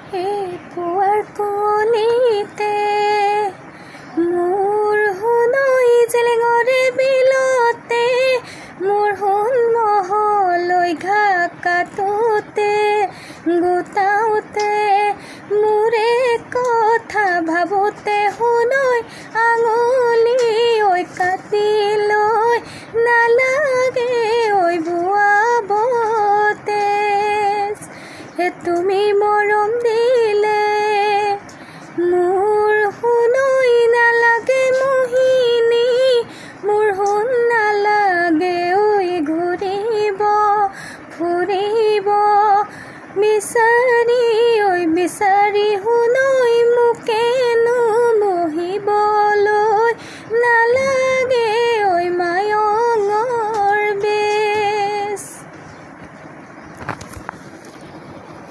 এই পুৱাৰ কলিতে মোৰ সোণই জেলেঙৰে বিলতে মোৰ সোণ মহলৈ ঘাক কাটোতে গোটাওতে মোৰে কথা ভাবোতে সোণই আঙুলি ঐ কাটি লৈ নালাগে ঐ বোৱাবতে তুমি মৰম দিলে মোৰ সোণই নালাগে মোহিনী মোৰ সোণ নালাগে ঐ ঘূৰিব ফুৰিব বিচাৰি ঐ বিচাৰি সোণই মোকে